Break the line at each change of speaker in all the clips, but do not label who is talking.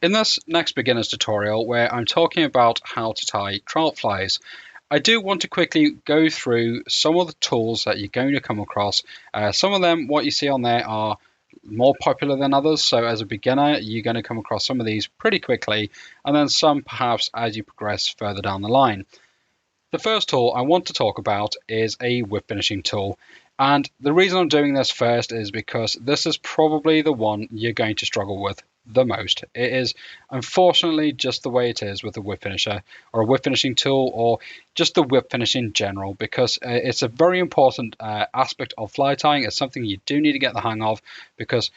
In this next beginner's tutorial, where I'm talking about how to tie trout flies, I do want to quickly go through some of the tools that you're going to come across. Some of them, what you see on there, are more popular than others. So as a beginner, you're going to come across some of these pretty quickly, and then some perhaps as you progress further down the line. The first tool I want to talk about is a whip finishing tool. And the reason I'm doing this first is because this is probably the one you're going to struggle with the most. It is unfortunately just the way it is with a whip finisher or a whip finishing tool, or just the whip finish in general, because it's a very important aspect of fly tying. It's something you do need to get the hang of, because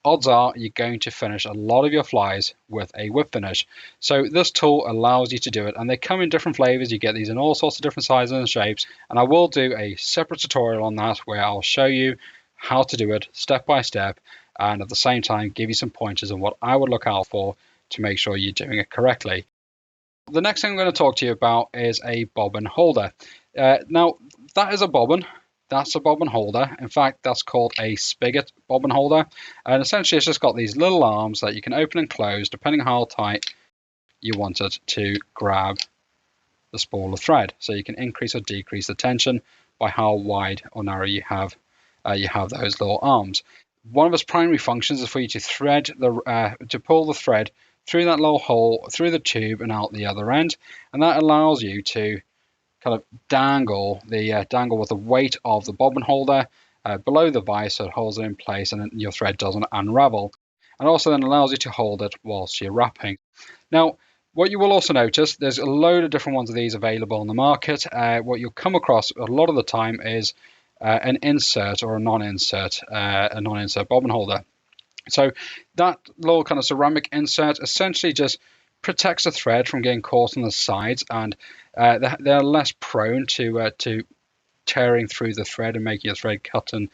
odds are you're going to finish a lot of your flies with a whip finish. So this tool allows you to do it, and they come in different flavors. You get these in all sorts of different sizes and shapes, and I will do a separate tutorial on that where I'll show you how to do it step by step, and at the same time give you some pointers on what I would look out for to make sure you're doing it correctly. The next thing I'm going to talk to you about is a bobbin holder. Now that is a bobbin. That's a bobbin holder. In fact, that's called a spigot bobbin holder. And essentially, it's just got these little arms that you can open and close depending on how tight you want it to grab the spool of thread. So you can increase or decrease the tension by how wide or narrow you have those little arms. One of its primary functions is for you to to pull the thread through that little hole, through the tube and out the other end. And that allows you to kind of dangle with the weight of the bobbin holder below the vise, so it holds it in place and your thread doesn't unravel. And also then allows you to hold it whilst you're wrapping. Now, what you will also notice, there's a load of different ones of these available on the market. What you'll come across a lot of the time is an insert or a non-insert bobbin holder. So that little kind of ceramic insert essentially just protects the thread from getting caught on the sides, and they're less prone to tearing through the thread and making your thread cut and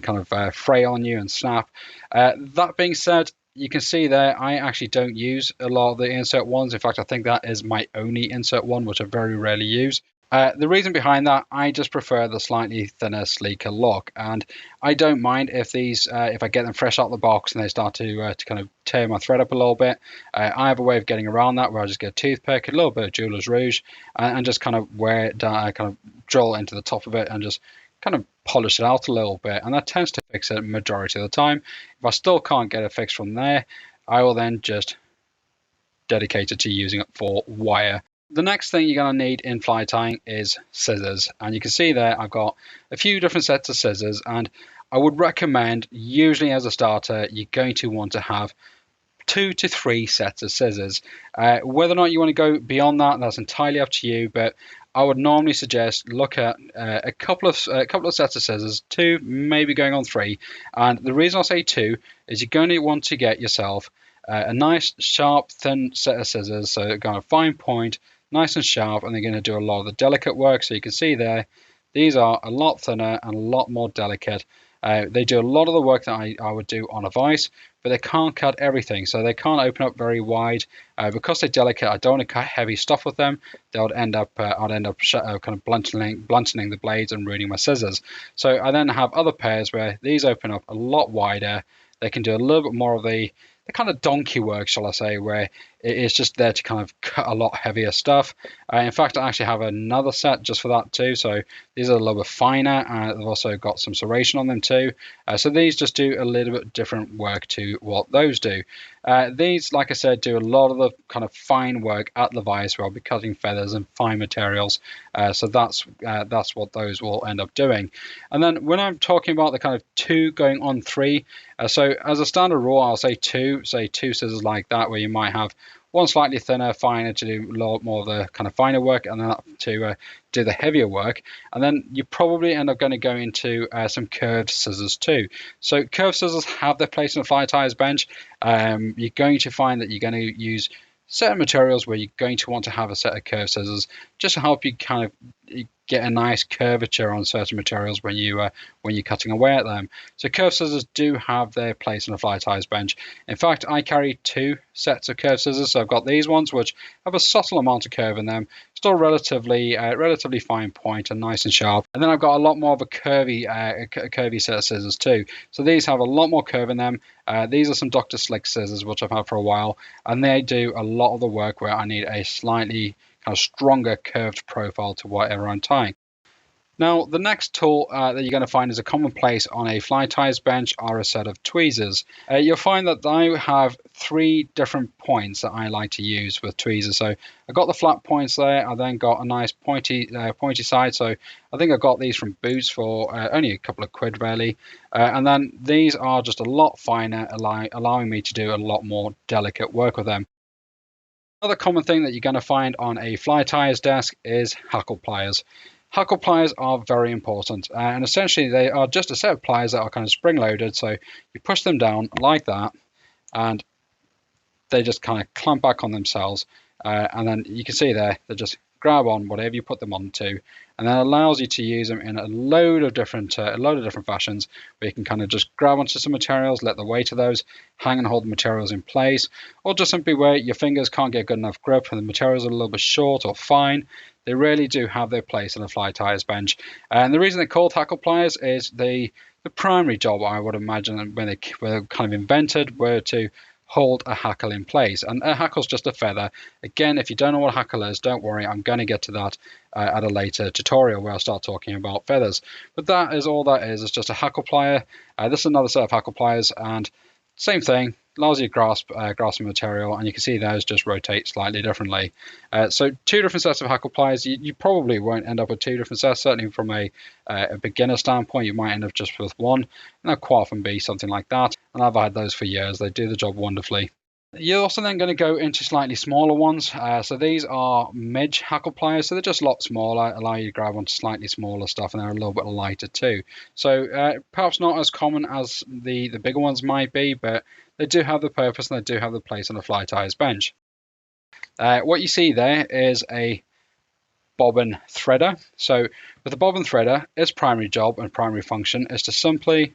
kind of fray on you and snap. That being said, you can see there I actually don't use a lot of the insert ones. In fact, I think that is my only insert one, which I very rarely use. The reason behind that, I just prefer the slightly thinner, sleeker look, and I don't mind if these, if I get them fresh out the box and they start to kind of tear my thread up a little bit. I have a way of getting around that where I just get a toothpick, a little bit of jeweler's rouge, and just kind of wear it down, kind of drill into the top of it and just kind of polish it out a little bit, and that tends to fix it majority of the time. If I still can't get it fixed from there, I will then just dedicate it to using it for wire. The next thing you're going to need in fly tying is scissors, and you can see there I've got a few different sets of scissors, and I would recommend, usually as a starter, you're going to want to have 2 to 3 sets of scissors. Whether or not you want to go beyond that, that's entirely up to you, but I would normally suggest look at a couple of sets of scissors, 2, maybe going on 3. And the reason I say 2 is you're going to want to get yourself a nice sharp thin set of scissors, so kind of fine point, nice and sharp, and they're going to do a lot of the delicate work. So you can see there, these are a lot thinner and a lot more delicate. They do a lot of the work that I would do on a vise, but they can't cut everything, so they can't open up very wide. Because they're delicate, I don't want to cut heavy stuff with them. I'd end up kind of blunting the blades and ruining my scissors. So I then have other pairs where these open up a lot wider. They can do a little bit more of the kind of donkey work, shall I say, where it is just there to kind of cut a lot heavier stuff. In fact, I actually have another set just for that too. So these are a little bit finer, and they've also got some serration on them too. So these just do a little bit different work to what those do. These, like I said, do a lot of the kind of fine work at the vise where I'll be cutting feathers and fine materials. So that's what those will end up doing. And then when I'm talking about the kind of 2 going on 3, so as a standard rule, I'll say 2 scissors like that, where you might have one slightly thinner, finer to do a lot more of the kind of finer work, and then to do the heavier work. And then you probably end up going to go into some curved scissors too. So curved scissors have their place in a fly tier's bench. You're going to find that you're going to use certain materials where you're going to want to have a set of curved scissors just to help you kind of get a nice curvature on certain materials when you're cutting away at them. So curved scissors do have their place on a fly ties bench. In fact, I carry two sets of curved scissors. So I've got these ones which have a subtle amount of curve in them, still relatively fine point and nice and sharp. And then I've got a lot more of a curvy set of scissors too. So these have a lot more curve in them. These are some Dr. Slick scissors which I've had for a while, and they do a lot of the work where I need a slightly kind of stronger curved profile to whatever I'm tying. Now, the next tool that you're going to find is a commonplace on a fly ties bench are a set of tweezers. You'll find that I have three different points that I like to use with tweezers. So I've got the flat points there. I then got a nice pointy side. So I think I got these from Boots for only a couple of quid really. And then these are just a lot finer, allowing me to do a lot more delicate work with them. Another common thing that you're going to find on a fly tier's desk is hackle pliers. Hackle pliers are very important, and essentially they are just a set of pliers that are kind of spring-loaded. So you push them down like that, and they just kind of clamp back on themselves. And then you can see there, they just grab on whatever you put them onto, and then allows you to use them in a load of different fashions, where you can kind of just grab onto some materials, let the weight of those hang and hold the materials in place, or just simply where your fingers can't get good enough grip and the materials are a little bit short or fine. They really do have their place on a fly tier's bench. And the reason they're called hackle pliers is the primary job, I would imagine, when they were kind of invented, were to hold a hackle in place. And a hackle's just a feather. Again, if you don't know what a hackle is, don't worry, I'm going to get to that at a later tutorial where I'll start talking about feathers. But that is all that is. It's just a hackle plier. This is another set of hackle pliers, and same thing, allows you to grasp the material, and you can see those just rotate slightly differently. So two different sets of hackle pliers. You probably won't end up with two different sets. Certainly from a beginner standpoint, you might end up just with one, and that'll quite often be something like that. And I've had those for years. They do the job wonderfully. You're also then going to go into slightly smaller ones. So these are midge hackle pliers. So they're just a lot smaller, allow you to grab onto slightly smaller stuff, and they're a little bit lighter too. So perhaps not as common as the bigger ones might be, but they do have the purpose and they do have the place on a fly tier's bench. What you see there is a bobbin threader. So with the bobbin threader, its primary job and primary function is to simply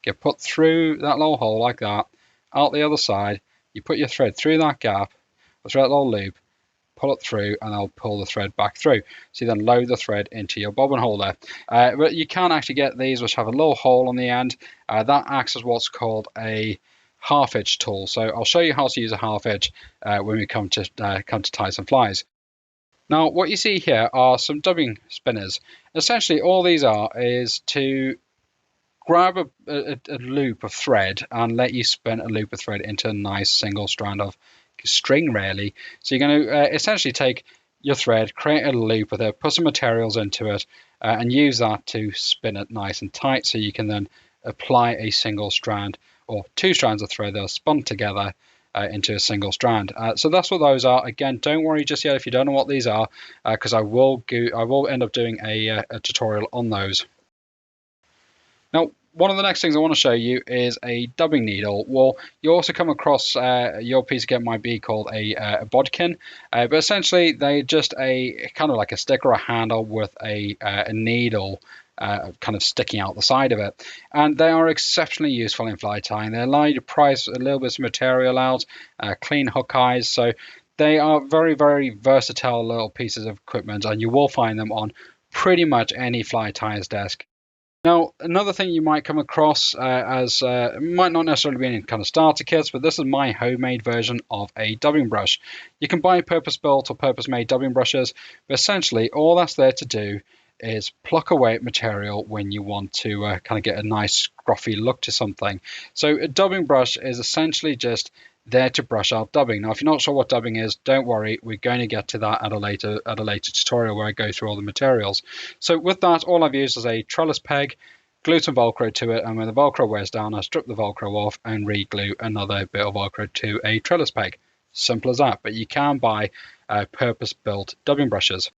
get put through that little hole like that, out the other side. You put your thread through that gap, or through that little loop, pull it through, and I'll pull the thread back through. So you then load the thread into your bobbin holder. But you can actually get these which have a little hole on the end. That acts as what's called a half edge tool. So I'll show you how to use a half edge when we come to tie some flies. Now what you see here are some dubbing spinners. Essentially all these are is to grab a loop of thread and let you spin a loop of thread into a nice single strand of string really. So you're going to essentially take your thread, create a loop with it, put some materials into it, and use that to spin it nice and tight, so you can then apply a single strand or two strands of thread that are spun together into a single strand. So that's what those are. Again, don't worry just yet if you don't know what these are, because I will end up doing a tutorial on those. Now, one of the next things I want to show you is a dubbing needle. Well, you also come across your piece of kit might be called a bodkin, but essentially they're just a kind of like a stick or a handle with a needle kind of sticking out the side of it, and they are exceptionally useful in fly tying. They allow you to prise a little bit of material out, clean hook eyes. So they are very, very versatile little pieces of equipment, and you will find them on pretty much any fly tier's desk. Now, another thing you might come across might not necessarily be in kind of starter kits, but this is my homemade version of a dubbing brush. You can buy purpose-built or purpose-made dubbing brushes, but essentially all that's there to do is pluck away at material when you want to kind of get a nice scruffy look to something. So a dubbing brush is essentially just there to brush out dubbing. Now, if you're not sure what dubbing is, don't worry, we're going to get to that at a later tutorial where I go through all the materials. So with that, all I've used is a trellis peg, glued some Velcro to it, and when the Velcro wears down, I strip the Velcro off and re-glue another bit of Velcro to a trellis peg. Simple as that. But you can buy purpose-built dubbing brushes.